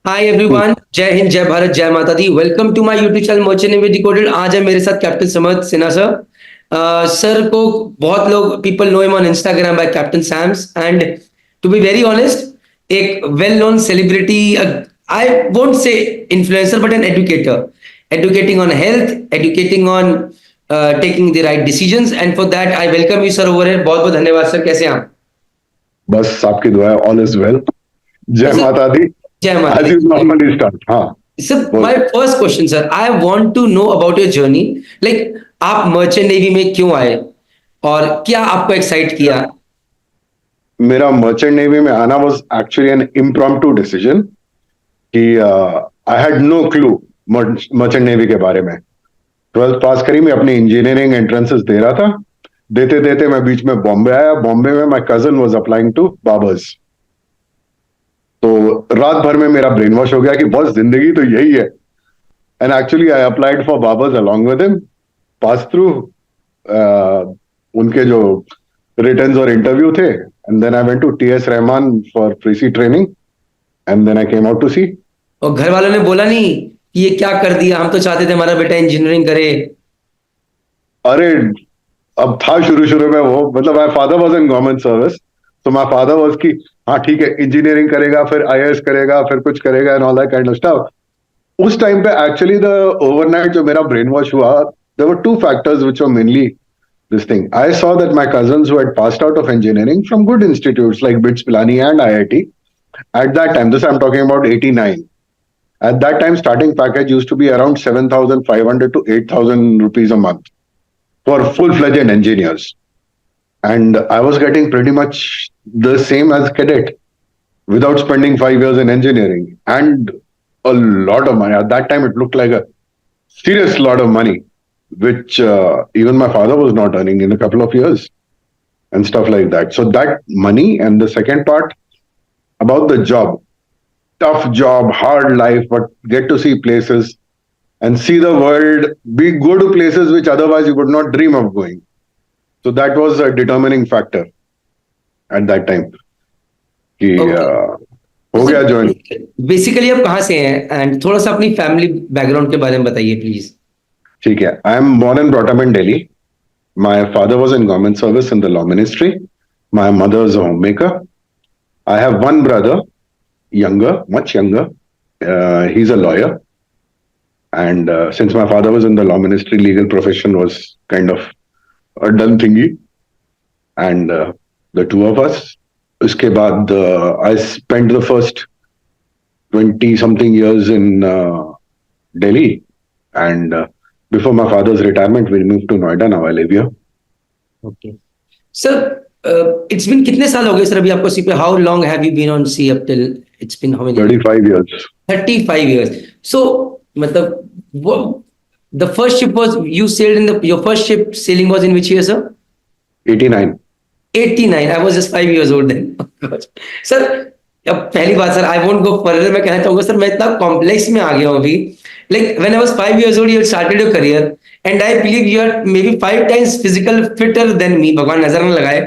Hi everyone, जय हिंद, जय भारत, जय माता दी। Welcome to my YouTube channel merchant navy decoded. आज है मेरे साथ captain Samarth Sinha sir. Sir को बहुत लोग people know him on Instagram by captain Sams and to be very honest एक well known celebrity. I won't say influencer but an educator, educating on health, educating on taking the right decisions, and for that I welcome you sir over here। बहुत बहुत धन्यवाद sir. कैसे हैं आप? बस आपकी दुआ है, ऑल इज वेल। जय सर, माता दी। जय माता एज दी। Is normally start. हाँ, Sir, बोल। my first question, sir, I want to know about your journey. Like, आप मर्चेंट नेवी में क्यों आए और क्या आपको एक्साइट किया? मेरा मर्चेंट नेवी में आना was actually an impromptu decision कि I had no clue merchant navy के बारे में। 12th पास करी, मैं अपनी इंजीनियरिंग एंट्रेंसेस दे रहा था। देते देते मैं बीच में बॉम्बे आया। बॉम्बे में my cousin was applying to barbers. तो रात भर में मेरा ब्रेन वॉश हो गया कि बस जिंदगी तो यही है। And actually I applied for Barbers along with him, pass through उनके जो रिटर्न्स और इंटरव्यू थे। And then I went to TS Rahman for pre sea training and then I came out to sea. और घर वालों ने बोला नहीं कि ये क्या कर दिया, हम तो चाहते थे हमारा बेटा इंजीनियरिंग करे? अरे, अब था शुरू शुरू में वो, मतलब my father was in government service, तो माय फादर वाज की हाँ ठीक है, इंजीनियरिंग करेगा, फिर आईएएस करेगा, फिर कुछ करेगा and all that kind of stuff. उस टाइम पे एक्चुअली द ओवरनाइट जो मेरा ब्रेन वॉश हुआ, there were two factors which were mainly this thing. I saw that my cousins who had passed out of engineering from good institutes like BITS Pilani and IIT, at that time, this I'm talking about 89. At that time, starting package used to be around 7,500 to 8,000 rupees a month for full-fledged engineers. And I was getting pretty much the same as cadet without spending 5 years in engineering. And a lot of money. At that time, it looked like a serious lot of money, which even my father was not earning in a couple of years and stuff like that. So that money, and the second part about the job, tough job, hard life, but get to see places and see the world, go to places which otherwise you would not dream of going. So that was a determining factor at that time. कि हो गया join. Basically आप कहाँ से हैं and थोड़ा सा अपनी फैमिली बैकग्राउंड के बारे में बताइए प्लीज। ठीक है, I am born and brought up in Delhi. My father was in government service in the law ministry. My mother is a homemaker. I have one brother, younger, much younger. He's a lawyer. And since my father was in the law ministry, legal profession was kind of a done thingy. And the two of us, uske baad, I spent the first 20 something years in Delhi. And before my father's retirement, we moved to Noida. Now I live here. Okay sir, it's been कितने साल हो गए sir अभी आपको sea पे? How long have you been on sea up till? It's been how many? 35 years. 35 years. So मतलब वो the first ship was you sailed in the your first ship sailing was in which year sir? 89. 89. I was just 5 years old then. Sir, अब पहली बात sir, I won't go further. मैं कहना चाहूंगा sir, मैं इतना कॉम्प्लेक्स में आ गया हूँ अभी। Like when I was 5 years old, you had started your career, and I believe you are maybe 5 times physical fitter than me। भगवान नजर न लगाए,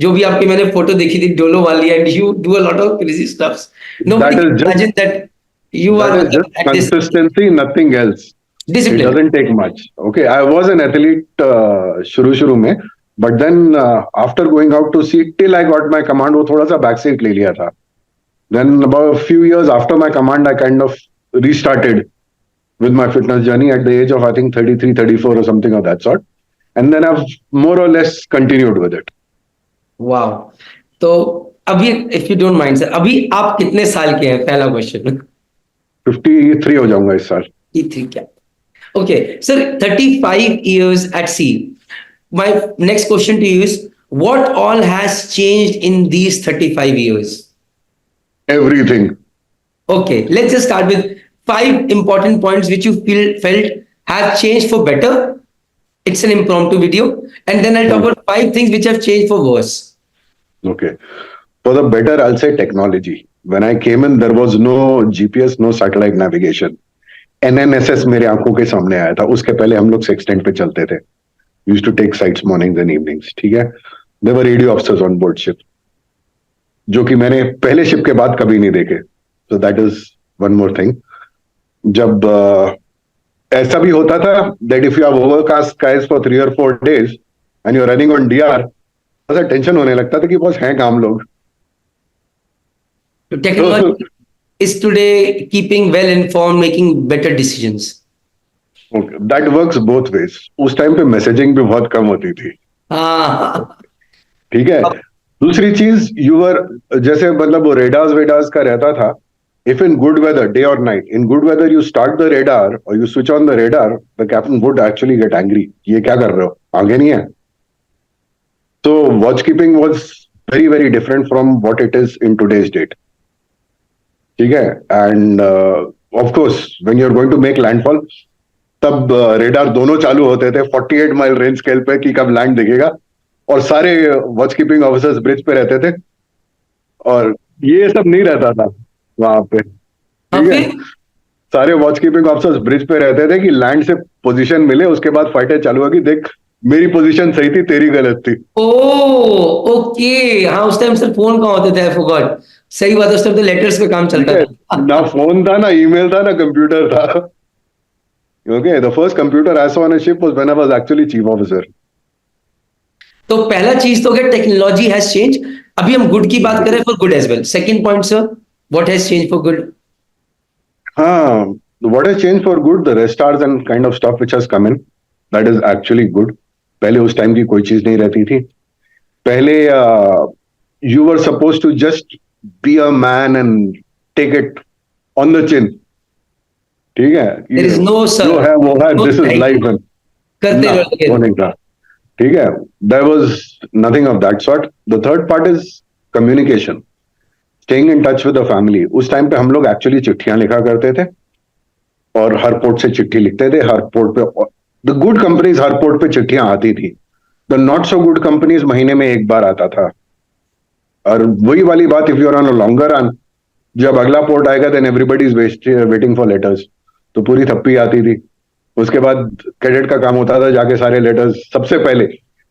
जो भी आपकी मैंने फोटो देखी थी डोलो वाली, and you do a lot of crazy stuff। Nobody That can is just imagine that you are that is just at this consistency, nothing else. It discipline। doesn't take much. Okay, I was an athlete shuru mein, but then after going out to sea till I got my command, वो थोड़ा सा back seat ले लिया था। Then about a few years after my command, I kind of restarted with my fitness journey at the age of I think 33, 34 or something of that sort. And then I've more or less continued with it. Wow. तो अभी if you don't mind sir, अभी आप कितने साल के हैं? पहला question. 53 हो जाऊंगा इस साल। 53 क्या? Okay sir, 35 years at sea. My next question to you is, what all has changed in these 35 years? Everything. Okay, let's just start with 5 important points which you felt have changed for better. It's an impromptu video, and then I'll talk about 5 things which have changed for worse. Okay. For the better, I'll say technology. When I came in, there was no GPS, no satellite navigation. NNSS मेरे आंखों के सामने आया था। उसके पहले हम लोग सेक्सटेंट पे चलते थे। Used to take sights mornings and evenings. ठीक है? There were radio officers on board ship, जो कि मैंने पहले शिप के बाद कभी नहीं देखे। So that is one more thing, जब ऐसा भी होता था that if you have overcast skies for 3 or 4 days and you are running on DR, ऐसा टेंशन होने लगता था कि बस हैं काम लोग। So तो technology is today keeping well informed, making better decisions. That works both ways. उस टाइम पे मैसेजिंग भी बहुत कम होती थी, हाँ, ठीक है। दूसरी चीज, यूवर जैसे मतलब वो रेडार्स वेडार्स का रहता था, if in good weather day और night, in good weather you start the radar और you switch on the radar, the captain would actually get angry, ये क्या कर रहे हो, आगे नहीं है। तो watch keeping was very very different from what it is in today's date, ठीक है। And of course when you are going to make landfall, तब रेडार दोनों चालू होते थे 48 माइल रेंज स्केल पे कि कब लैंड दिखेगा, और सारे वॉच कीपिंग ऑफिसर्स ब्रिज पे रहते थे, और ये सब नहीं रहता था वहां पे, हाँ ठीक है। फिर सारे वॉच कीपिंग ऑफिसर्स ब्रिज पे रहते थे कि लैंड से पोजीशन मिले, उसके बाद फाइटें चालू होगी, देख मेरी पोजीशन सही थी, तेरी गलत थी। ओ ओके। हाँ उस टाइम सर फोन कहाँ होते थे, आई फॉरगॉट। सही बात है, उस टाइम तो लेटर्स पे काम ठीक चलता है, ना था। फोन था, ना ईमेल था, ना कंप्यूटर था। Okay, the first computer I saw on a ship was when I was actually chief officer. तो पहला चीज तो क्या, टेक्नोलॉजी हैज चेंज। अभी हम गुड की बात करें, for good as well. Second point sir, what has change for good? हाँ, what has changed for good, the restars and kind of stuff which has come in, that is actually good. पहले उस time की कोई चीज नहीं रहती थी। पहले you were supposed to just be a man and take it on the chin, ठीक है, देयर ये इज नो सर, जो है वो है, no this is thank you, life. करते ना, रहो वो again। नहीं था, ठीक है। There was nothing of that sort. The third part is communication, staying in touch with the family. उस टाइम पे हम लोग एक्चुअली चिट्ठियां लिखा करते थे, और हर पोर्ट से चिट्ठी लिखते थे। हर पोर्ट पे the good companies, her port पे चिट्ठियां आती थी। The not so good companies महीने में एक बार आता था। और वही वाली बात, if you are on a longer run, जब अगला पोर्ट आएगा then everybody is waiting for letters, तो पूरी थप्पी आती थी। उसके बाद कैडेट का काम होता था जाके सारे लेटर्स सबसे पहले,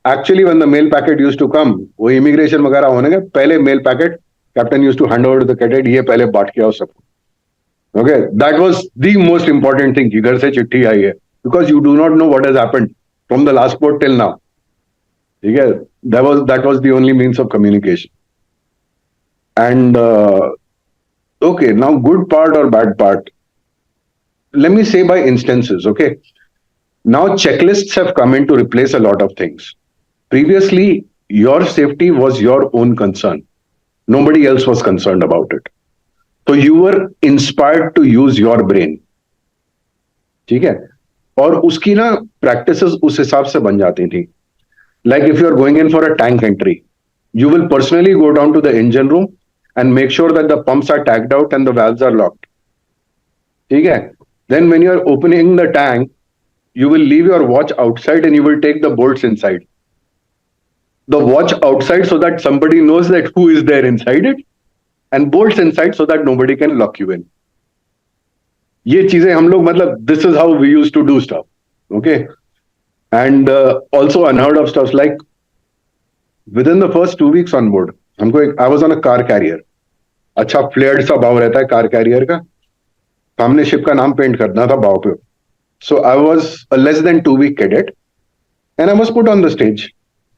actually when the mail packet used to come, वो इमिग्रेशन वगैरह होने के पहले mail packet captain used to hand over to the cadet, ये पहले बांट के आओ सबको। Okay, that was the most important thing कि घर से चिट्ठी आई है, because you do not know what has happened from the last port till now, ठीक है। That was the only means of communication. And okay, now good part or bad part, let me say by instances, okay. Now checklists have come in to replace a lot of things. Previously your safety was your own concern, nobody else was concerned about it, so you were inspired to use your brain, ठीक है। और उसकी ना practices उस हिसाब से बन जाती थी। Like if you are going in for a tank entry, you will personally go down to the engine room and make sure that the pumps are tagged out and the valves are locked, ठीक है। Then when you are opening the tank, you will leave your watch outside and you will take the bolts inside. The watch outside so that somebody knows that who is there inside it, and bolts inside so that nobody can lock you in. ये चीजें हम लोग मतलब this is how we used to do stuff, okay. And also unheard of stuff like within the first 2 weeks on board, हमको एक I was on a car carrier, अच्छा flared सा बाव रहता है कार कैरियर का, हमने शिप का नाम पेंट करना था बाव पे। So I was a less than 2 week cadet and I was put on the stage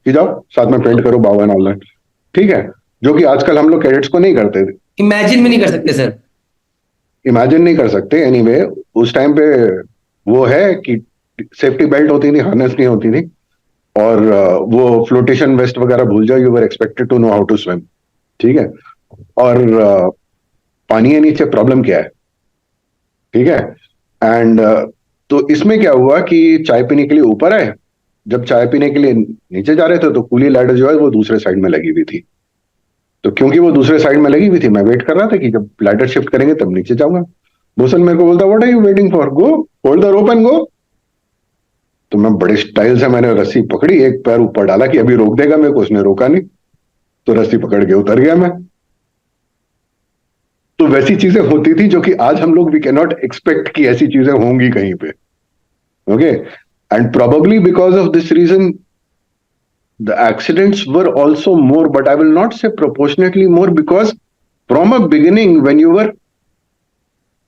कि जाओ साथ में पेंट करो बाव एंड ऑल दैट, ठीक है। जो कि आजकल हम लोग कैडेट्स को नहीं करते थे, इमेजिन भी नहीं कर सकते सर। इमेजिन नहीं कर सकते। एनीवे उस टाइम पे वो है कि सेफ्टी बेल्ट होती थी, हार्नेस नहीं होती थी, और वो फ्लोटेशन वेस्ट वगैरह भूल जाओ, you were expected to know how to swim, ठीक है। और पानी है नीचे, प्रॉब्लम क्या है, ठीक है। एंड तो इसमें क्या हुआ कि चाय पीने के लिए ऊपर आए, जब चाय पीने के लिए नीचे जा रहे थे तो कूली लैडर जो है वो दूसरे साइड में लगी हुई थी। तो क्योंकि वो दूसरे साइड में लगी हुई थी, मैं वेट कर रहा था कि जब लैडर शिफ्ट करेंगे तब नीचे जाऊंगा। बोसन मेरे को बोलता what are you waiting for, go hold the rope and go. तो मैं बड़े स्टाइल से मैंने रस्सी पकड़ी, एक पैर ऊपर डाला कि अभी रोक देगा मेरे को, उसने रोका नहीं, तो रस्सी पकड़ के उतर गया मैं। तो वैसी चीजें होती थी जो कि आज हम लोग वी कैन नॉट एक्सपेक्ट कि ऐसी चीजें होंगी कहीं पे, okay. And probably because of this reason the accidents were also more, but I will not say proportionately more, because from a beginning when you were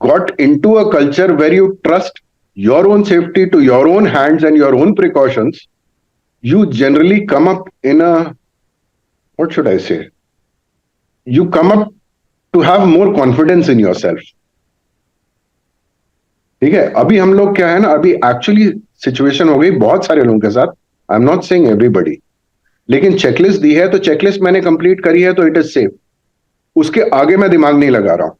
got into a culture where you trust your own safety to your own hands and your own precautions, you generally come up in a, what should I say? You come up to have more confidence in yourself. ठीक है, अभी हम लोग क्या है ना, अभी actually situation हो गई बहुत सारे लोगों के साथ, आई एम नॉट सेइंग एवरीबडी, लेकिन चेकलिस्ट दी है तो चेकलिस्ट मैंने कंप्लीट करी है तो इट इज सेफ, उसके आगे मैं दिमाग नहीं लगा रहा हूं.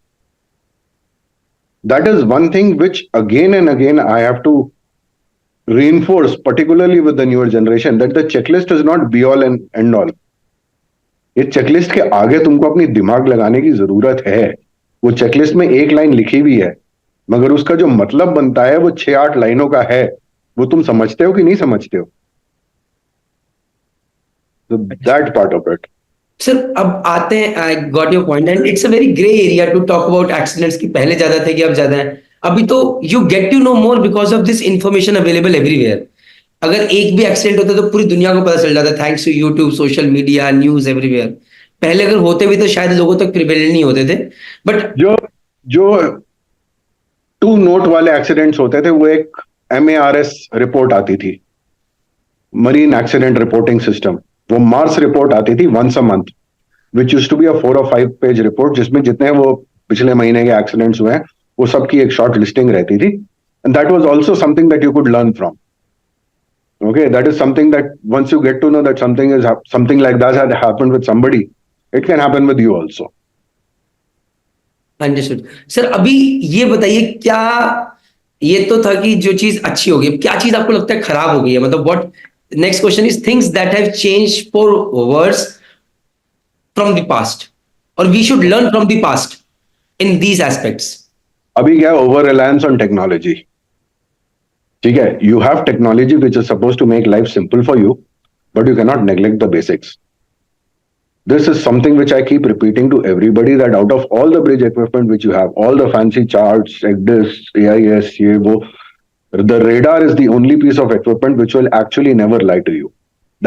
That is one thing which again and again I have to reinforce, particularly with the newer generation, that the checklist is not be all and end all. ये चेकलिस्ट के आगे तुमको अपनी दिमाग लगाने की जरूरत है. वो चेकलिस्ट में एक लाइन लिखी हुई है, मगर उसका जो मतलब बनता है वो 6-8 लाइनों का है. वो तुम समझते हो कि नहीं समझते हो? So that part of it. Sir अब आते हैं, I got your point and it's a very grey area to talk about accidents की. पहले ज्यादा थे कि अब ज्यादा है. अभी तो you get to know more because of this information available everywhere. अगर एक भी एक्सीडेंट होता तो पूरी दुनिया को पता चल जाता, thanks to YouTube, social media, news everywhere. पहले अगर होते भी तो शायद लोगों तक प्रिवेल नहीं होते थे. बट जो 2 नोट वाले एक्सीडेंट्स होते थे, वो एक MARS रिपोर्ट आती थी, मरीन एक्सीडेंट रिपोर्टिंग सिस्टम. वो मार्स रिपोर्ट आती थी once a month, which used to be a 4 or 5 page report, जिसमें जितने वो पिछले महीने के एक्सीडेंट्स हुए हैं वो सबकी एक शॉर्ट लिस्टिंग रहती थी. And that was also something that you could learn from. Okay, that is something that once you get to know that something like that had happened with somebody, it can happen with you also. Understood. Sir अभी ये बताइए, क्या ये तो था कि जो चीज अच्छी होगी, क्या चीज आपको लगता है खराब हो गई है? मतलब what next question is things that have changed for worse from the past और we should learn from the past in these aspects. अभी क्या, ओवर रिलायंस ऑन टेक्नोलॉजी. ठीक है, you have technology which is suppose to make life simple for you, but you can not neglect the basics. This is something which I keep repeating to everybody, that out of all the bridge equipment which you have, all the fancy charts, ECDIS, AIS, the radar is the only piece of equipment which will actually never lie to you.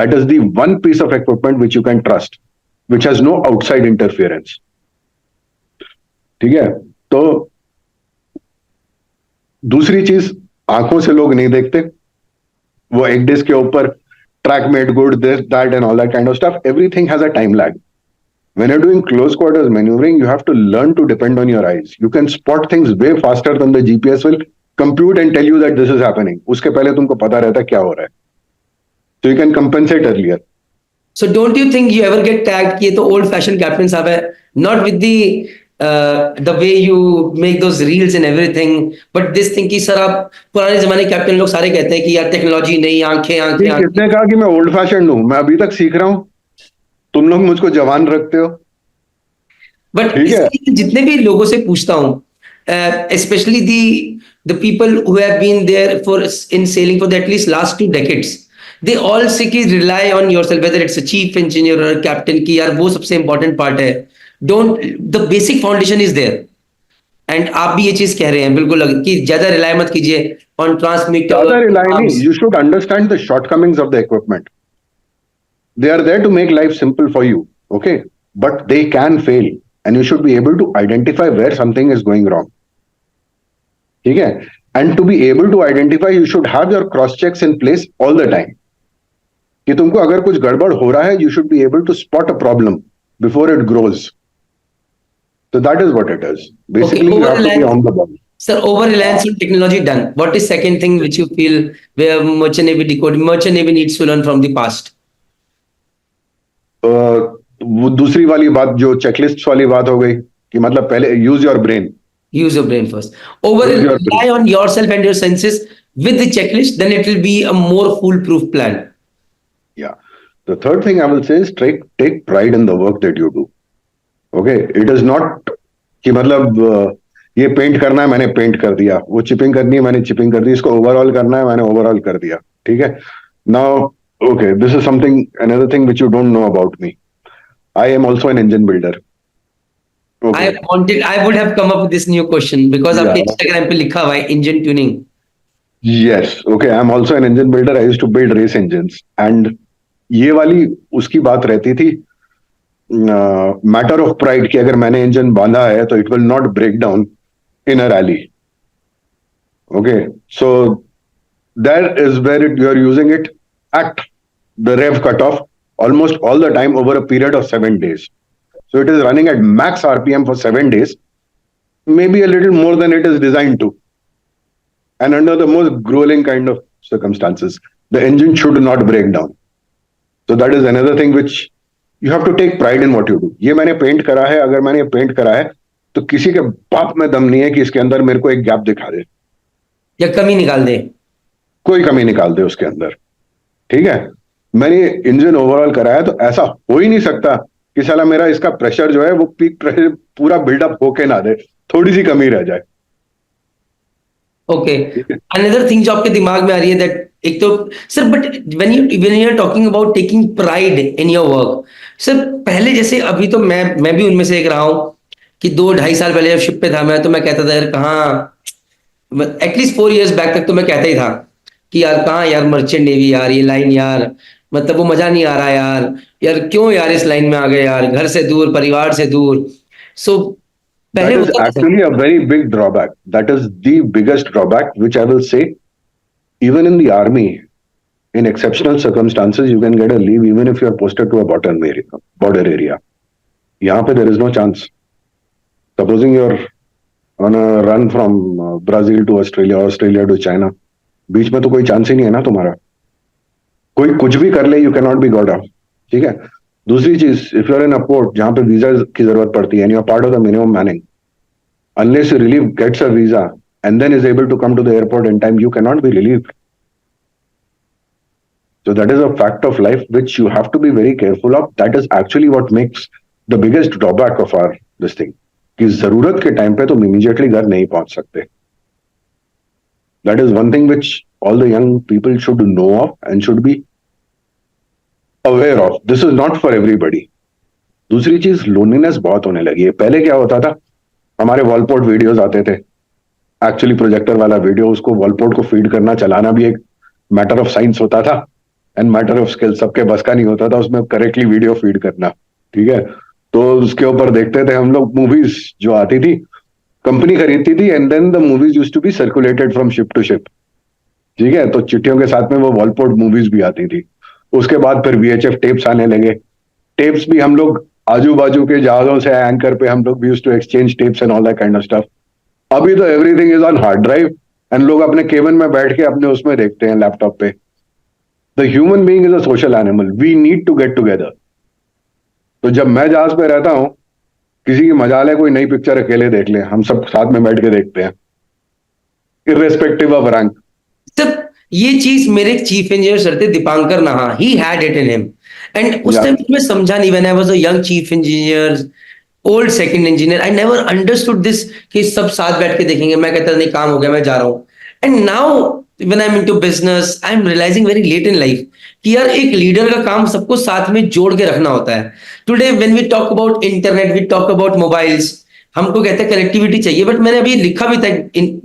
That is the one piece of equipment which you can trust, which has no outside interference. ठीक है, तो दूसरी चीज आंखों से लोग नहीं देखते, वो ECDIS के ऊपर track made good, this, that, and all that kind of stuff. Everything has a time lag. When you're doing close quarters maneuvering, you have to learn to depend on your eyes. You can spot things way faster than the GPS will compute and tell you that this is happening. उसके पहले तुमको पता रहता है क्या हो रहा है. So you can compensate earlier. So don't you think you ever get tagged कि ये तो old fashioned captains are, not with the way you make those reels and everything, but this thing कि सर आप पुराने जमाने captain लोग सारे कहते हैं कि यार टेक्नोलॉजी नहीं, आंखें आंखें आंखें. किसने कहा कि मैं ओल्ड फैशन हूं? मैं अभी तक सीख रहा हूं. तुम लोग मुझको जवान रखते हो. बट जितने भी लोगों से पूछता हूँ, specially the people who have been there for in sailing for the at least last 2 decades, they all say कि rely on yourself, whether it's a chief engineer or a captain, कि यार वो सबसे important part है. Don't, the basic foundation is there. And आप भी ये चीज कह रहे हैं बिल्कुल कि ज्यादा रिलाय मत कीजिए on transmitter. ज्यादा रिलाय नहीं. You should understand the shortcomings of the equipment. They are there to make life simple for you, okay? But they can fail, and you should be able to identify where something is going wrong. ठीक है? And to be able to identify, you should have your cross checks in place all the time. कि तुमको अगर कुछ गड़बड़ हो रहा है, you should be able to spot a problem before it grows. So that is what it is. Basically, you have to be on the ball. Sir, over reliance on technology done. What is second thing which you feel where merchant navy needs to learn from the past? वो दूसरी वाली बात जो checklist वाली बात हो गई कि मतलब पहले use your brain. Use your brain first. Over rely on yourself and your senses with the checklist, then it will be a more foolproof plan. Yeah. The third thing I will say is take pride in the work that you do. Okay, it is not कि मतलब ये paint करना है मैंने paint कर दिया, वो chipping करनी है मैंने चिपिंग कर दी, इसको ओवरऑल करना है मैंने ओवरऑल कर दिया. ठीक है. Now, okay, this is something, another thing which you don't know about me. I am also an engine builder. Okay. I would have come up with this new question because आपके Instagram पे लिखा हुआ है engine tuning. Yes, okay, I am also an engine builder. I used to build race engines, and ये वाली उसकी बात रहती थी, मैटर ऑफ प्राइड कि अगर मैंने इंजन बांधा है तो it will not break down in a rally. Okay, so that is where you're using it at the rev cutoff almost all the time over a period of 7 days. So it is running at max RPM for 7 days, maybe a little more than it is designed to. And under the most grueling kind of circumstances, the engine should not break down. So that is another thing which you have to take pride in what you do. ये मैंने paint करा है, अगर मैंने paint करा है तो किसी के बाप में दम नहीं है कि इसके अंदर मेरे को एक गैप दिखा दे, या कमी निकाल दे, कोई कमी निकाल दे उसके अंदर. ठीक है, मैंने इंजन ओवरऑल कराया तो ऐसा हो ही नहीं सकता कि साला मेरा इसका प्रेशर जो है वो पीक प्रेशर पूरा बिल्डअप होके ना दे, थोड़ी सी कमी रह जाए. ओके. अनदर थिंग जो आपके दिमाग में आ रही है दैट, एक तो sir, but when you are talking about taking pride in your work, sir पहले जैसे, अभी तो मैं भी उनमें से एक रहा हूं कि 2-2.5 साल पहले जब शिप पे था मैं, तो मैं कहता था यार कहाँ, एटलीस्ट 4 years बैक तक तो मैं कहता ही था कि यार कहाँ यार मर्चेंट नेवी यार, ये लाइन यार, मतलब वो मजा नहीं आ रहा यार, यार क्यों यार इस लाइन में आ गए यार, घर से दूर, परिवार से दूर. सो That पहले is होता था. actually a very big drawback. That is the biggest drawback, which I will say, even in the army, in exceptional circumstances, you can get a leave even if you are posted to a border area. यहाँ पे there is no chance. Supposing you're on a run from Brazil to Australia, Australia to China, बीच में तो कोई chance ही नहीं है ना तुम्हारा. कोई कुछ भी कर ले, you cannot be got off. ठीक है. दूसरी चीज, if you're in a port जहाँ पे वीजा की जरूरत पड़ती है and you're part of the minimum manning, unless your relief gets a visa and then is able to come to the airport in time, you cannot be relieved. So that is a fact of life which you have to be very careful of. That is actually what makes the biggest drawback of our this thing. कि जरूरत के time पे तुम immediately घर नहीं पहुंच सकते. That is one thing which all the young people should know of and should be aware of. This is not for everybody. दूसरी चीज, लोनलीनेस बहुत होने लगी है. पहले क्या होता था, हमारे वॉलपोर्ट वीडियोस आते थे, एक्चुअली प्रोजेक्टर वाला वीडियो, उसको वॉलपोर्ट को फीड करना, चलाना भी एक मैटर ऑफ साइंस होता था एंड मैटर ऑफ स्किल. सबके बस का नहीं होता था उसमें करेक्टली वीडियो फीड करना. ठीक है, तो उसके ऊपर देखते थे हम लोग मूवीज जो आती थी, कंपनी खरीदती थी and then the movies used to be circulated from ship to ship. ठीक है, तो चिट्ठियों के साथ में वो वॉलपोर्ट मूवीज भी आती थी. उसके बाद फिर VHF टेप्स आने लगे. टेप्स भी हम लोग आजू बाजू के जहाजों से एंकर पे हम लोग भी used to exchange tapes and all that kind of stuff. अभी तो everything is on hard drive and लोग अपने केबिन में बैठ के अपने उसमें देखते हैं लैपटॉप पे. The human being is a social animal. We need to get together. तो जब मैं जहाज पे रहता हूँ, किसी की मजाल है कोई नई पिक्चर अकेले देख ले, हम सब साथ में बैठ के देखते हैं, इर्रेस्पेक्टिव ऑफ रैंक. सर ये चीज मेरे एक चीफ इंजीनियर सर थे, दीपांकर नाहा, he had it in him. And उस टाइम मैं समझा नहीं, when I was a young chief engineer, old second engineer, I never understood this कि सब साथ बैठ के देखेंगे. मैं कहता नहीं, काम हो गया, मैं जा रहा हूँ. And now when I am into business, I am realising very late in life कि यार एक लीडर का काम सबको साथ में जोड़ के रखना होता है. Today when we talk about internet, we talk about mobiles, हमको कहते हैं कनेक्टिविटी चाहिए. बट मैंने अभी लिखा भी था,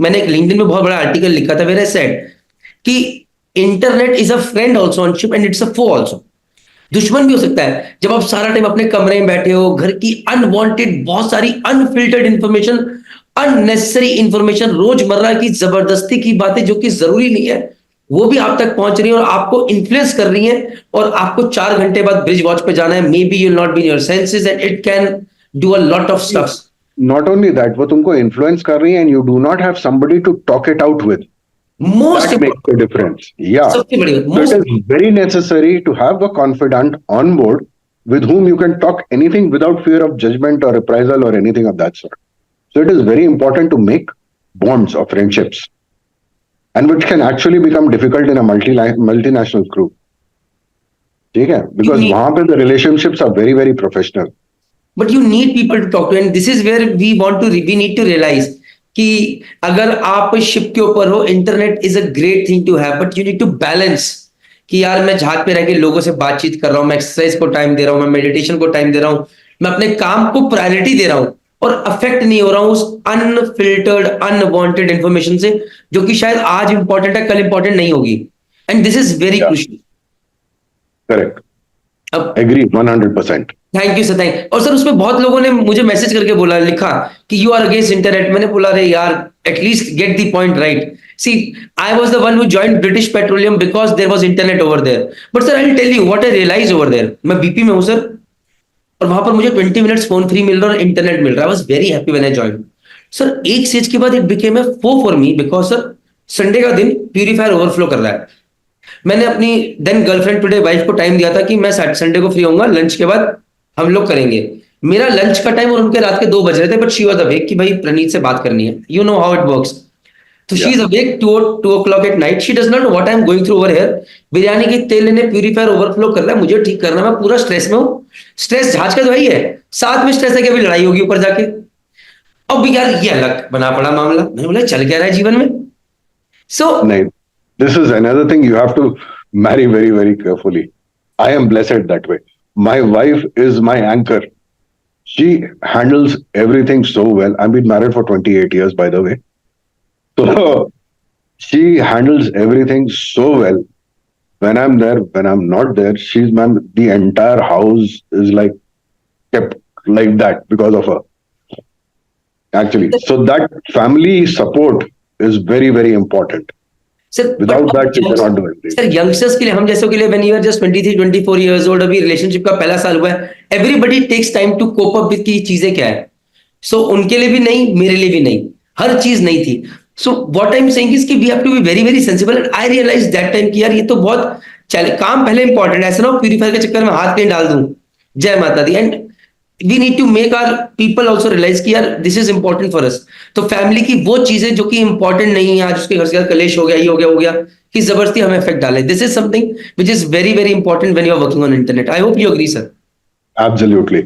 मैंने एक लिंक्डइन में बहुत बड़ा आर्टिकल लिखा था, वेयर आई सेड कि internet is a friend also on ship and it's a foe also. दुश्मन भी हो सकता है जब आप सारा टाइम अपने कमरे में बैठे हो, घर की अनवांटेड बहुत सारी अनफिल्टर्ड इंफॉर्मेशन, अननेसेसरी इंफॉर्मेशन, रोजमर्रा की जबरदस्ती की बातें जो कि जरूरी नहीं है, वो भी आप तक पहुंच रही है और आपको इन्फ्लुएंस कर रही है. और आपको 4 घंटे बाद ब्रिज वॉच पे जाना है, may be you not be in your senses and it can do a lot of stuff. Not only that, वो तुमको इन्फ्लुएंस कर रही है and you do not have somebody to talk it out with. Most That makes a difference. Yeah. सबसे बड़ी बात, So it is very necessary to have a confidant on board with whom you can talk anything without fear of judgment or reprisal or anything of that sort. So it is very important to make bonds of friendships, and which can actually become difficult in a multinational crew. ठीक है, because वहां पे the relationships are very very professional. But you need people to talk to, and this is where we need to realize कि अगर आप ship के ऊपर हो, internet is a great thing to have, but you need to balance कि यार मैं जहाज पे रह के लोगों से बातचीत कर रहा हूँ, मैं एक्सरसाइज को टाइम दे रहा हूँ, मैं मेडिटेशन को टाइम दे रहा हूँ, मैं अपने काम को प्रायोरिटी दे रहा हूँ और अफेक्ट नहीं हो रहा हूँ उस अनफिल्टर्ड अनवांटेड इंफॉर्मेशन से, जो कि शायद आज इंपॉर्टेंट है, कल इंपॉर्टेंट नहीं होगी. And this is very crucial. Correct. अब agree 100%. Thank you sir, thank. और सर उसमें बहुत लोगों ने मुझे मैसेज करके बोला, लिखा कि यू आर अगेंस्ट इंटरनेट। मैंने बोला अरे यार, at least get the point right. See, I was the one who joined British Petroleum because there was internet over there. But sir I will tell you what I realise over there. मैं BP में हूँ sir, और वहां पर मुझे 20 minutes phone free मिल रहा है और इंटरनेट मिल रहा है। I was very happy when I joined. Sir एक स्टेज के बाद it became a foe for me, because sir Sunday का दिन प्यूरीफायर ओवरफ्लो कर रहा है। मैंने अपनी देन गर्लफ्रेंड टुडे वाइफ को टाइम दिया था कि मैं संडे को फ्री होऊंगा, लंच के बाद हम लोग करेंगे। मेरा लंच का टाइम और उनके रात के 2 बज रहे थे, बट शी वाज अवेक कि भाई प्रणीत से बात करनी है। You know how it works. तो she Yeah. Is awake 2 o'clock at night. She does not know what I am going through over here. Biryani के तेल ने प्यूरीफायर ओवरफ्लो कर रहा है, मुझे ठीक करना है, मैं पूरा स्ट्रेस में हूँ। स्ट्रेस जहाज का दवाई है, साथ में स्ट्रेस है कि अभी लड़ाई होगी ऊपर जाके। अब यार ये अलग बना पड़ा मामला। मैंने बोला चल क्या रहा है जीवन में। सो No, this is another thing you have to marry very, very carefully. I am blessed that way. My wife is my anchor. She handles everything so well. I've been married for 28 years, by the way. So she handles everything so well. When I'm there, when I'm not there, she's man, the entire house is like kept like that because of her. Actually. So that family support is very, very important. Sir Without that, you cannot do anything. Sir youngsters के लिए, हम जैसों के लिए, when you are just 23-24 years old, अभी relationship का पहला साल हुआ है, everybody takes time to cope up with की चीजें क्या है। सो उनके लिए भी नहीं, मेरे लिए भी नहीं, हर चीज नहीं थी। So what I am saying is कि we have to be very very sensible. And I realise that time कि यार ये तो बहुत चले काम पहले इंपॉर्टेंट है। ऐसा ना हो प्यूरीफायर के चक्कर में हाथ कहीं डाल दूं। जय माता दी। And we need to make our people also realise कि यार this is important for us. तो फैमिली की वो चीजें जो कि इंपॉर्टेंट नहीं है, आज उसके घर से कलेश हो गया, ये हो गया कि जबरदस्ती हमें इफेक्ट डाले। This is something which is very very important when you are working on internet. I hope you agree sir. Absolutely.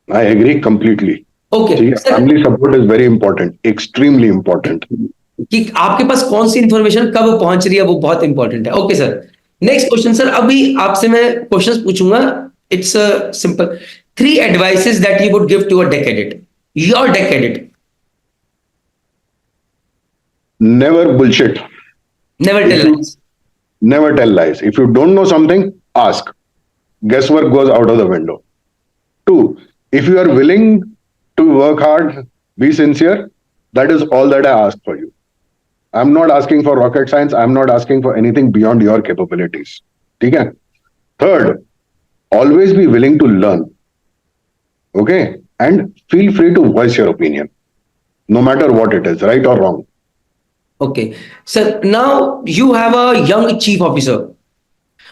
I agree completely. Okay See, sir, family support is very important, extremely important. कि आपके पास कौन सी information कब पहुंच रही है वो बहुत important है। Okay sir, next question sir. अभी आपसे मैं क्वेश्चंस पूछूंगा। It's simple. 3 advices that you would give to a deck cadet, your deck cadet. Never bullshit. Never If tell you lies. never tell lies. If you don't know something, ask. Guesswork goes out of the window. 2, if you are willing to work hard, be sincere. That is all that I ask for you. I'm not asking for rocket science. I'm not asking for anything beyond your capabilities. Okay? 3rd, always be willing to learn. Okay? And feel free to voice your opinion, no matter what it is, right or wrong. Okay, sir, now you have a young chief officer.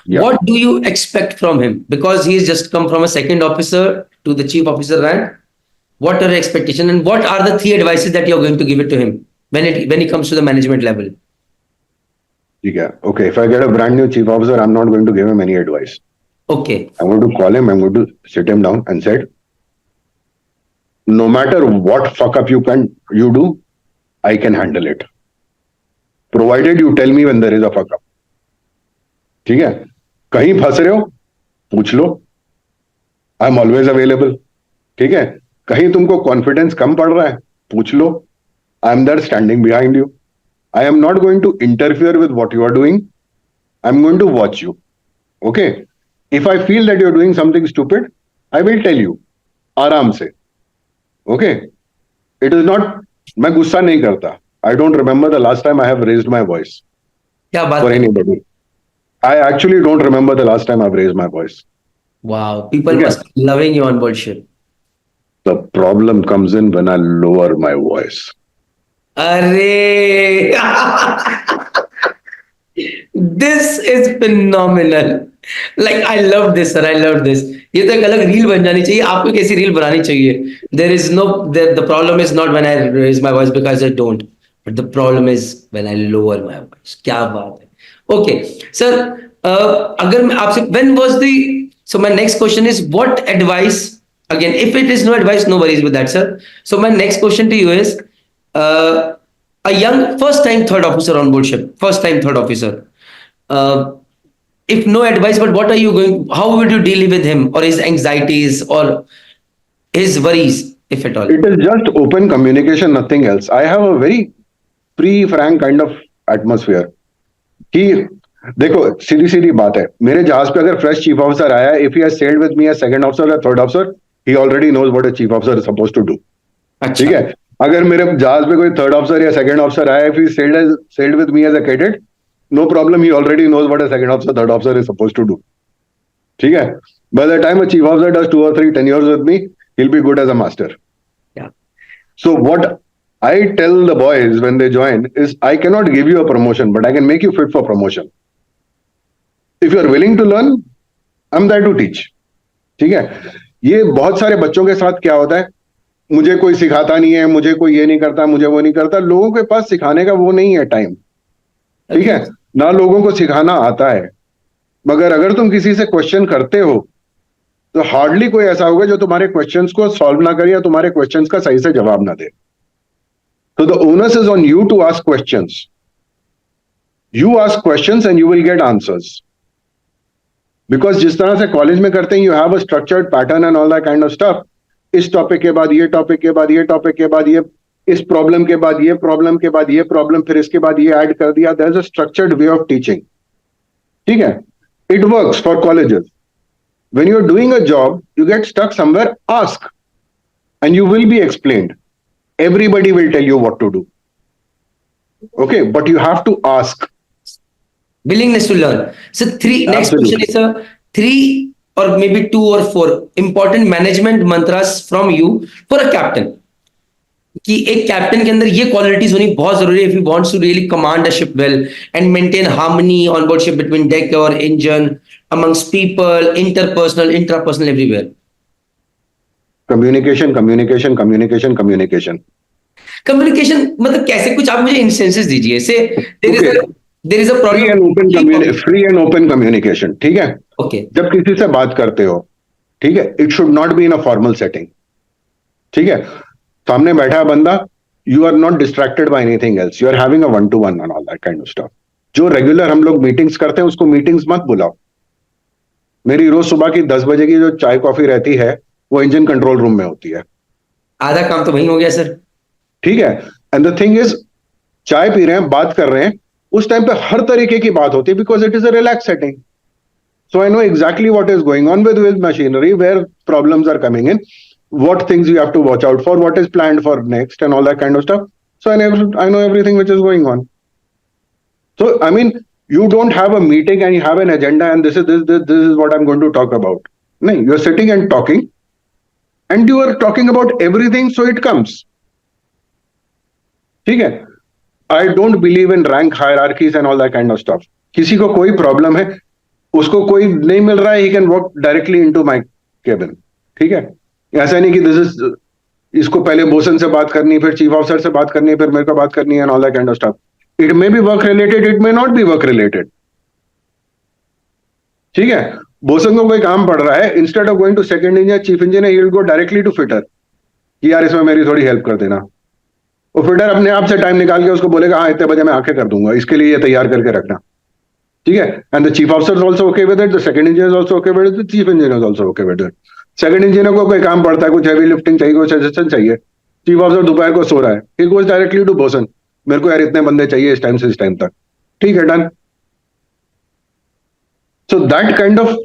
Yeah. What do you expect from him? Because he has just come from a second officer to the chief officer rank. What are your expectations, and what are the 3 advices that you're going to give it to him when he comes to the management level? Yeah. Okay. If I get a brand new chief officer, I'm not going to give him any advice. Okay, I'm going to call him. I'm going to sit him down and said, no matter what fuck up you do, I can handle it. Provided you tell me when there is a fuck up. ठीक है? कहीं फंस रहे हो, पूछ लो. I'm always available. ठीक है? कहीं तुमको कॉन्फिडेंस कम पड़ रहा है, पूछ लो. I'm there standing behind you. I am not going to interfere with what you are doing. I'm going to watch you. Okay? If I feel that you're doing something stupid, I will tell you. आराम से. Okay? It is not, मैं गुस्सा नहीं करता. I don't remember the last time I have raised my voice क्या बात for है? anybody. I actually don't remember the last time I've raised my voice. Wow, people Okay. must be loving you on board ship. The problem comes in when I lower my voice. Arey! This is phenomenal. Like I love this, sir. I love this. ये तो एक अलग reel बन जानी चाहिए। आपको कैसी reel बनानी चाहिए? There is no, the problem is not when I raise my voice, because I don't, but the problem is when I lower my voice. क्या बात है? Okay, sir. अगर मैं आपसे, when was the, so my next question is, what advice, again, if it is no advice, no worries with that, sir. So my next question to you is, a young first time third officer on board ship, first time third officer. Uh, if no advice, but what are you going, how would you deal with him or his anxieties or his worries, if at all? It is just open communication, nothing else. I have a very free, frank kind of atmosphere. कि देखो सीधी सीधी बात है, मेरे जहाज पे अगर fresh chief officer आया, if he has sailed with me as second officer या third officer, he already knows what a chief officer is suppose to do. ठीक अच्छा। है, अगर मेरे जहाज पे कोई थर्ड ऑफिसर या सेकंड ऑफिसर आया, if he sailed with me as a cadet, no problem, he already knows what a second officer third officer is suppose to do. ठीक है, by the time a chief officer does 2 or 3 tenures with me, he'll be good as a master. Yeah. So what I tell the boys when they join is, I cannot give you a promotion, but I can make you fit for promotion. If you are willing to learn, I'm there to teach. ठीक है, ये बहुत सारे बच्चों के साथ क्या होता है, मुझे कोई सिखाता नहीं है, मुझे कोई ये नहीं करता, मुझे वो नहीं करता। लोगों के पास सिखाने का वो नहीं है टाइम। ठीक है, ना लोगों को सिखाना आता है। मगर अगर तुम किसी से क्वेश्चन करते हो तो हार्डली कोई ऐसा होगा जो तुम्हारे क्वेश्चंस को सॉल्व ना करे या तुम्हारे क्वेश्चंस का सही से जवाब ना दे। तो the onus is on you to ask questions. You ask questions and you will get answers. Because जिस तरह से कॉलेज में करते हैं, you have a structured pattern and all that kind of stuff. इस टॉपिक के बाद ये टॉपिक के बाद ये टॉपिक के बाद ये, इस प्रॉब्लम के बाद ये प्रॉब्लम के बाद ये प्रॉब्लम, फिर इसके बाद ये ऐड कर दिया। There is a structured way of teaching. ठीक है, it works for colleges. When you're doing a job, you get stuck somewhere, ask, and you will be explained. Everybody will tell you what to do. Okay, but you have to ask. Willingness to learn. So next question Absolutely. is three or maybe 2 or 4 important management mantras from you for a captain. कि एक captain के अंदर ये qualities होनी बहुत जरूरी है if he wants to really command a ship well and maintain harmony on board ship between deck or engine, amongst people, interpersonal, intrapersonal, everywhere. Communication, communication, communication, communication. Communication मतलब कैसे, कुछ आप मुझे इंस्टेंसेस दीजिए say there is a Free and open problem. free and open communication. ठीक है, okay. जब किसी से बात करते हो, ठीक है, it should not be in a formal setting. ठीक है, सामने बैठा है बंदा, you are not distracted by anything else, you are having a 1-to-1 and all that kind of stuff. जो रेगुलर हम लोग मीटिंग्स करते हैं, उसको मीटिंग्स मत बुलाओ। मेरी रोज सुबह की 10 बजे की जो चाय कॉफी रहती है, वो इंजन कंट्रोल रूम में होती है। आधा काम तो वही हो गया सर। ठीक है, एंड द थिंग इज, चाय पी रहे हैं, बात कर रहे हैं, उस टाइम पे हर तरीके की बात होती है, because it is a relax setting. So I know exactly what is going on with machinery, where problems are coming in, what things you have to watch out for, what is planned for next, and all that kind of stuff. So I know everything which is going on. So I mean, you don't have a meeting and you have an agenda and this is what I'm going to talk about. No, you're sitting and talking, and you are talking about everything, so it comes. ठीक है, I don't believe in rank hierarchies and all that kind of stuff. किसी को कोई problem है, उसको कोई नहीं मिल रहा है, he can walk directly into my cabin. ठीक है, ऐसा नहीं कि दिस इज, इसको पहले बोसन से बात करनी, फिर चीफ ऑफिसर से बात करनी, फिर मेरे को बात करनी है, all that kind of stuff. It may be work related, it may not be work related. ठीक है, बोसन को कोई काम पड़ रहा है, instead of going to second engineer, chief engineer, he will go directly to fitter कि यार इसमें मेरी थोड़ी हेल्प कर देना। वो फिटर अपने आप से टाइम निकाल के उसको बोलेगा, हाँ इतने बजे मैं आके कर दूंगा, इसके लिए ये तैयार करके रखना। ठीक है, and the chief officer is also okay with it, the second engineer is also okay with it, the chief engineer is also okay with it. Second engineer को कोई काम पड़ता है, कुछ हैवी लिफ्टिंग चाहिए, कुछ सजेशन चाहिए, चीफ ऑफिसर दोपहर को सो रहा है, he goes directly to bosun, मेरे को यार इतने बंदे चाहिए इस टाइम से इस टाइम तक। ठीक है, done. So that kind of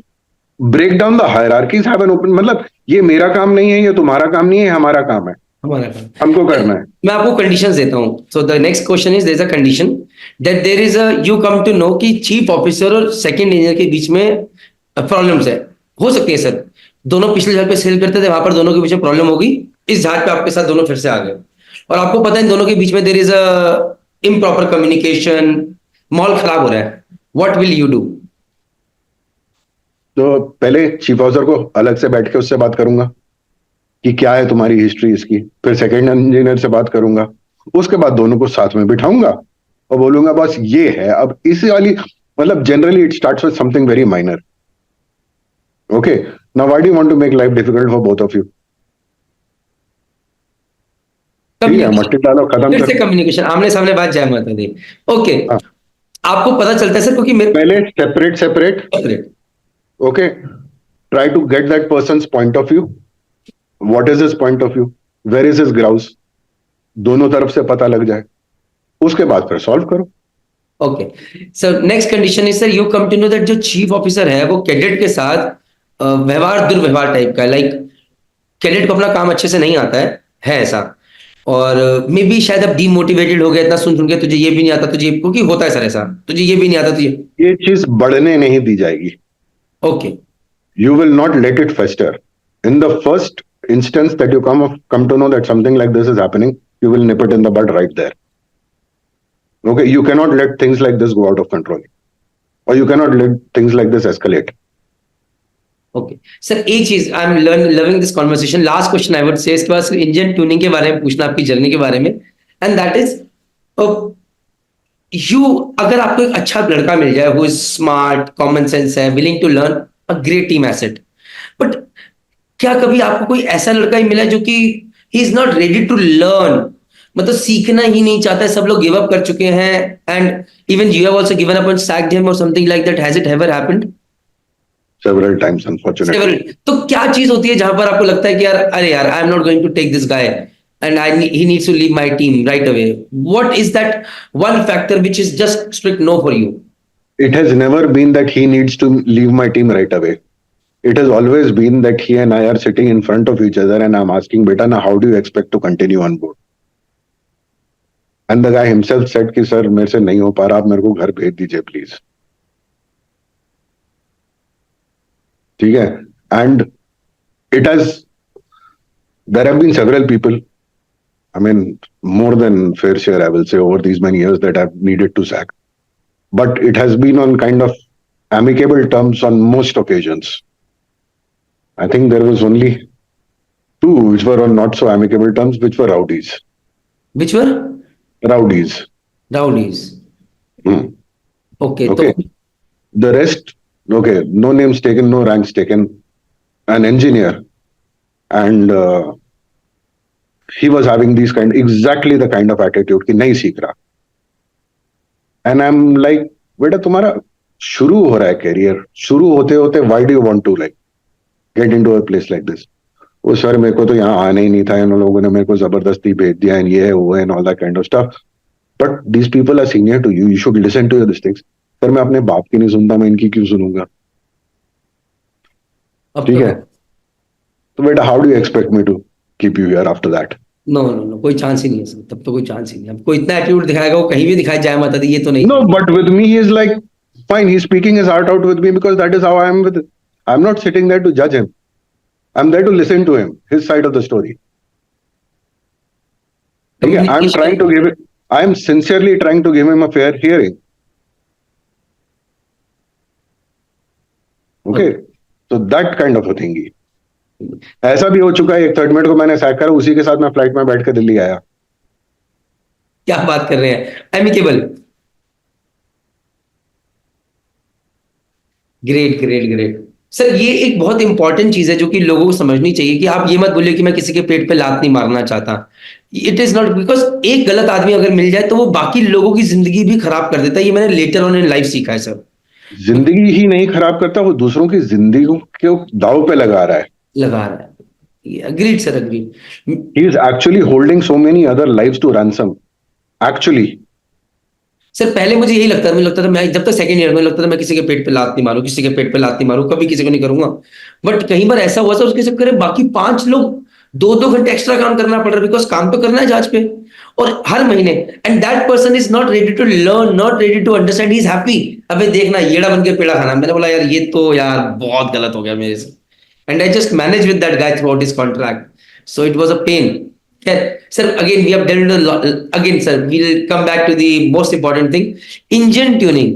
break down the hierarchies, have an open, मतलब ये मेरा काम नहीं है, ये तुम्हारा काम नहीं है, हमारा काम है, हमारा काम हमको करना है। मैं आपको कंडीशंस देता हूं। So the next question is, there is a condition that there is a, you come to know कि चीफ ऑफिसर और सेकंड इंजीनियर के बीच में प्रॉब्लम्स है, हो सकती है सर, दोनों पिछले जहाज पे सेल करते थे, वहां पर दोनों के बीच में प्रॉब्लम होगी, इस जहाज पे आपके साथ दोनों फिर से आ गए, और आपको पता है इन दोनों के बीच में there is a improper communication, माहौल खराब हो रहा है, व्हाट विल यू डू? तो पहले चीफ ऑफिसर को अलग से बैठ के उससे बात करूंगा कि क्या है तुम्हारी हिस्ट्री इसकी, फिर सेकंड इंजीनियर से बात करूंगा, उसके बाद दोनों को साथ में बिठाऊंगा और बोलूंगा बस ये है, अब इसी वाली, मतलब generally it starts with something very minor. Okay, now why do you want to make life difficult for both of you? ठीक है, मट्टी डालो, खत्म फिर से कर। कम्युनिकेशन, आमने सामने बात, जय माता दी। ओके, हाँ, आपको पता चलता है सर, क्योंकि मेरे पहले separate separate, okay, try to get that person's point of view, what is his point of view, where is his grouse, दोनों तरफ से पता लग जाए, उसके बाद फिर सॉल्व करो। Okay sir, next condition is sir, you come to know that जो चीफ ऑफिसर है वो कैडेट के साथ व्यवहार दुर्व्यवहार टाइप का है, लाइक कैडेट को अपना काम अच्छे से नहीं आता है ऐसा। और मे बी शायद अब डीमोटिवेटेड हो गया इतना सुन सुन के, तुझे ये भी नहीं आता, तुझे, क्योंकि होता है सर ऐसा, तुझे ये भी नहीं आता तुझे। ये चीज बढ़ने नहीं दी जाएगी. Okay You will not let it fester. In the first instance that you come to know that something like this is happening, you will nip it in the bud right there. Okay, you cannot let things like this go out of control, or you cannot let things like this escalate. Okay sir, एक चीज I am loving this conversation, last question I would say, इसके बाद engine tuning के बारे में पूछना, आपकी journey के बारे में, एंड दैट इज यू, अगर आपको एक अच्छा लड़का मिल जाए who is smart, common sense है, willing to learn, a great team asset, but क्या कभी आपको कोई ऐसा लड़का ही मिला जो कि he is not ready to learn, मतलब सीखना ही नहीं चाहता है, सब लोग गिव अप कर चुके हैं, and even you have also given up and sacked him और something like that, has it ever happened? Several times, unfortunately. तो क्या चीज होती है जहां पर आपको लगता है कि यार, अरे यार, I am not going to take this guy and he needs to leave my team right away? What is that one factor which is just strict no for you? It has never been that he needs to leave my team right away. It has always been that he and I are sitting in front of each other, and I'm asking, "Beta, now how do you expect to continue on board?" And the guy himself said, "कि sir, मेरे से नहीं हो पा रहा, आप मेरे को घर भेज दीजिए please." ठीक है? And it has. There have been several people. I mean, more than fair share, I will say, over these many years that I've needed to sack. But it has been on kind of amicable terms on most occasions. I think there was only two which were on not so amicable terms, which were rowdies. Which were? Rowdies. Rowdies. Hmm. Okay. Okay. The rest, okay, no names taken, no ranks taken. An engineer, and he was having exactly the kind of attitude कि नहीं सीख रहा. And I'm like, बेटा तुम्हारा शुरू हो रहा है कैरियर, शुरू होते होते why do you want to like get into a place like this? वो सर मेरे को तो यहाँ आना ही नहीं था, इन लोगों ने मेरे को जबरदस्ती भेज दिया, and ये है वो है and all that kind of stuff. But these people are senior to you. You should listen to these things. Sir मैं अपने बाप की नहीं सुनता, मैं इनकी क्यों सुनूंगा? ठीक है? तो बेटा how do you expect me to keep you here after that? No no no, कोई चांस ही नहीं है सर, तब तो कोई चांस ही नहीं है। आपको इतना एटीट्यूड दिखाएगा, वो कहीं भी दिखाए जाए माता दी, ये तो नहीं। No, but with me he is like fine. He's speaking his heart out with me because that is how I am with. I'm not sitting there to judge him. I'm there to listen to him, his side of the story. Okay, I'm sincerely trying to give him a fair hearing. Okay, so that kind of a thing. ऐसा भी हो चुका है, एक third met को मैंने sac करा, उसी के साथ मैं फ्लाइट में बैठ के दिल्ली आया. क्या बात कर रहे हैं? Amicable? Great great great sir, ये एक बहुत इंपॉर्टेंट चीज है जो कि लोगों को समझनी चाहिए कि आप ये मत बोलिए कि मैं किसी के पेट पे लात नहीं मारना चाहता. इट इज नॉट, बिकॉज एक गलत आदमी अगर मिल जाए तो वो बाकी लोगों की जिंदगी भी खराब कर देता है. ये मैंने लेटर ऑन इन लाइफ सीखा है सर. जिंदगी ही नहीं खराब करता, वो दूसरों की जिंदगी को दाव पे लगा रहा है. Agreed, sir. Agreed. He is actually holding so many other lives to ransom. Actually. Sir पहले मुझे यही लगता था, मुझे लगता था, मैं जब तक सेकंड ईयर में लगता था मैं किसी के पेट पे लात नहीं मारूं, किसी के पेट पे लात नहीं मारूं, कभी किसी को नहीं करूंगा. बट कहीं बार ऐसा हुआ सर, उसके चक्कर में बाकी 5 लोग 2-2 घंटे एक्स्ट्रा काम करना पड़ रहा है, बिकॉज काम तो करना है जहाज पे और हर महीने. And that person is not ready to learn, not ready to understand, he is happy. अबे देखना, येड़ा बन के पेड़ा खाना. मैंने बोला यार ये तो यार बहुत गलत हो गया मेरे से. And I just managed with that guy throughout his contract. So it was a pain. Yeah. Sir, again, we have delved a lot. Again, sir, we'll come back to the most important thing. Engine tuning.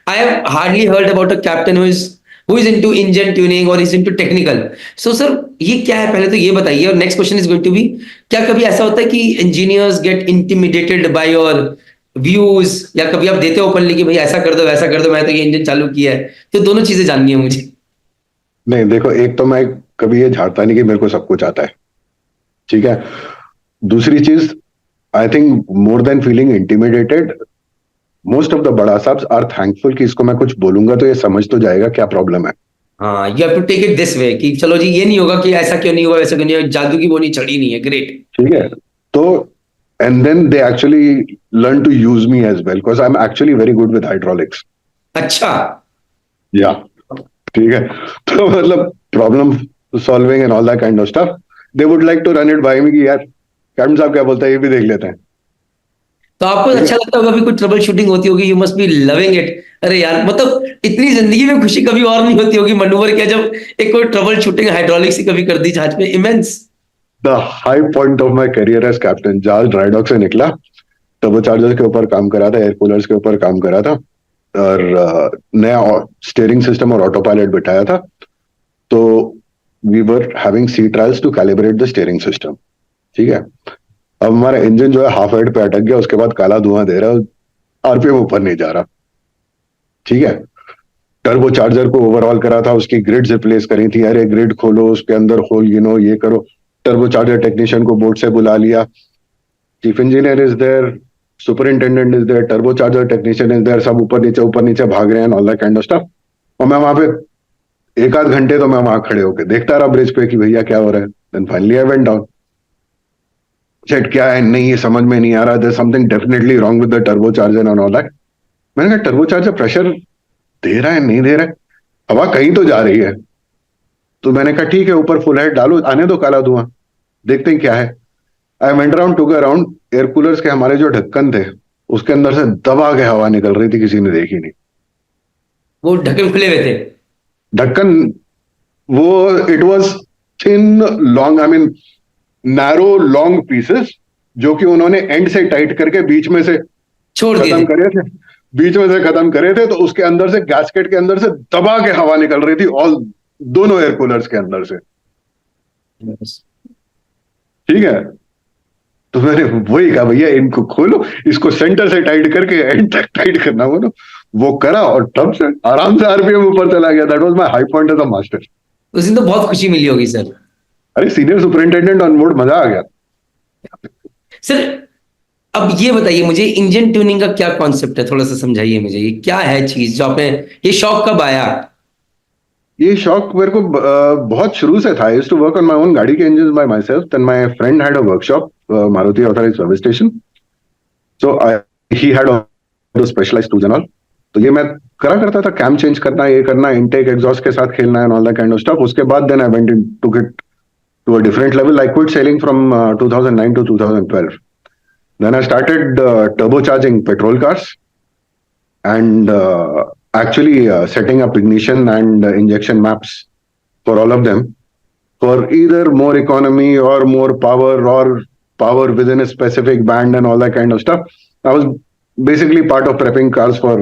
I have hardly heard about a captain who is into engine tuning or is into technical. So, sir, ये क्या है पहले तो ये बताइए. और next question is going to be, क्या कभी ऐसा होता है कि engineers get intimidated by your views, या कभी आप देते हो ओपनली कि भाई ऐसा कर दो वैसा कर दो, मैं तो ये इंजन चालू किया है? तो दोनों चीजें जाननी है मुझे. नहीं देखो, एक तो मैं कभी ये झाड़ता नहीं कि मेरे को सब कुछ आता है, ठीक है. दूसरी चीज, I think more than feeling intimidated, most of the बड़ा साहब आर थैंकफुल कि इसको मैं कुछ बोलूंगा तो ये समझ तो जाएगा क्या प्रॉब्लम है. हाँ, you have to take it this way कि चलो जी ये नहीं होगा कि ऐसा क्यों नहीं हुआ, वैसा क्यों नहीं हुआ, जादू की बोनी चढ़ी नहीं है. ग्रेट. ठीक है, तो and then they actually learn to use me as well because I'm actually very good with hydraulics. अच्छा, या ठीक है, तो मतलब problem solving and all that kind of stuff, they would like to run it by me कि यार captain साहब क्या बोलता है ये भी देख लेते हैं। तो आपको अच्छा लगता होगा, अभी कुछ ट्रबल शूटिंग होती होगी, you must be loving it. अरे यार, मतलब इतनी जिंदगी में खुशी कभी और नहीं होती होगी मनोवर क्या, जब एक कोई ट्रबल शूटिंग हाइड्रोलिक से कभी कर दी जहाज में, immense. The high point of my career as captain, जहाज ड्राईडॉक से निकला, टर्बोचार्जर के ऊपर काम करा था, एयर कूलर्स के ऊपर काम करा था, और नया स्टीयरिंग सिस्टम और ऑटो पायलट बिठाया था। तो we were having sea trials to calibrate the steering system. ठीक है, अब हमारा इंजन जो है हाफ हेड पे अटक गया, उसके बाद काला धुआं दे रहा है, आरपीएम ऊपर नहीं जा रहा। ठीक है, टर्बो चार्जर को ओवरऑल करा था, उसकी ग्रिड्स रिप्लेस करी थी, अरे ग्रिड खोलो, उसके अंदर होल ये करो। टर्बो चार्जर टेक्नीशियन को बोर्ड से बुला लिया, chief engineer is there, superintendent is there, turbocharger technician is there, सब ऊपर नीचे भाग रहे हैं, all that kind of stuff. और मैं वहां पे एक आध घंटे तो मैं वहां खड़े होकर देखता रहा ब्रिज पे कि भैया क्या हो रहा है। Then finally I went down, set क्या है नहीं ये समझ में नहीं आ रहा, there something definitely wrong with the turbocharger and all that. मैंने कहा टर्बो चार्जर प्रेशर दे रहा है नहीं दे रहा है, हवा कहीं तो जा रही है। तो मैंने कहा ठीक है, ऊपर फुल हेड डालो, आने दो काला धुआं, देखते हैं क्या है। I went around, took around, air coolers के हमारे जो ढक्कन थे उसके अंदर से दबा के हवा निकल रही थी, किसी ने देखी नहीं। वो ढक्कन खुले हुए थे? ढक्कन वो it was thin long, I mean narrow long pieces, जो कि उन्होंने एंड से टाइट करके बीच में से छोड़ दिए खत्म थे? करे थे, बीच में से खत्म करे थे। तो उसके अंदर से गैस्केट के अंदर से दबा के हवा निकल रही थी, ऑल दोनों एयर कूलर्स के अंदर से। ठीक है, तो मैंने वही कहा भैया इनको खोलो, इसको सेंटर से टाइट करके एंड तक टाइट करना, बोलो वो करा, और तब से आराम से आरपीएम ऊपर चला गया। That was my high point as a master. उस दिन तो बहुत खुशी मिली होगी सर। अरे सीनियर सुपरिंटेंडेंट ऑन बोर्ड, मजा आ गया। सर अब ये बताइए मुझे, इंजन ट्यूनिंग का क्या कॉन्सेप्ट है, थोड़ा सा समझाइए मुझे, ये क्या है चीज जो आपने, ये शौक कब आया? ये शौक मेरे को बहुत शुरू से था। I used to work on my own गाड़ी के engines by myself, then my friend had a workshop, Maruti authorised service station, so he had a specialised tools and all. तो ये मैं करा करता था, कैम चेंज करना, ये करना, इनटेक एग्जॉस्ट के साथ खेलना and all that kind of stuff. उसके बाद then I went in to it to a different level. I quit sailing from 2009 to 2012. Then I started turbocharging petrol cars and actually setting up ignition and injection maps for all of them, for either more economy or more power within a specific band and all that kind of stuff. I was basically part of prepping cars for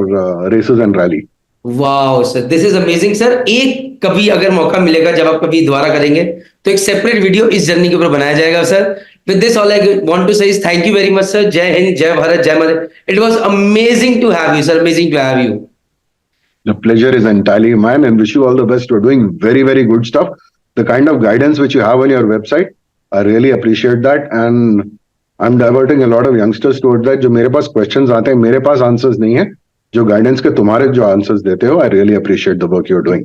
races and rally. Wow sir, this is amazing sir. एक कभी अगर मौका मिलेगा, जब आप कभी दोबारा करेंगे, तो एक सेपरेट वीडियो इस जर्नी के ऊपर बनाया जाएगा सर। With this all I want to say is thank you very much sir. जय हिंद, जय भारत, जय माता। It was amazing to have you sir, amazing to have you. The pleasure is entirely mine, and wish you all the best. You're doing very, very good stuff. The kind of guidance which you have on your website, I really appreciate that, and I'm diverting a lot of youngsters towards that. जो मेरे पास questions आते हैं, मेरे पास answers नहीं है, जो guidance के तुम्हारे जो answers देते हो, I really appreciate the work you're doing.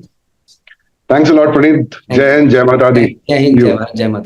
Thanks a lot, Praneeth. Jai Hind, Jai Mata Di. जय हिंद, जय भारत, जय माता।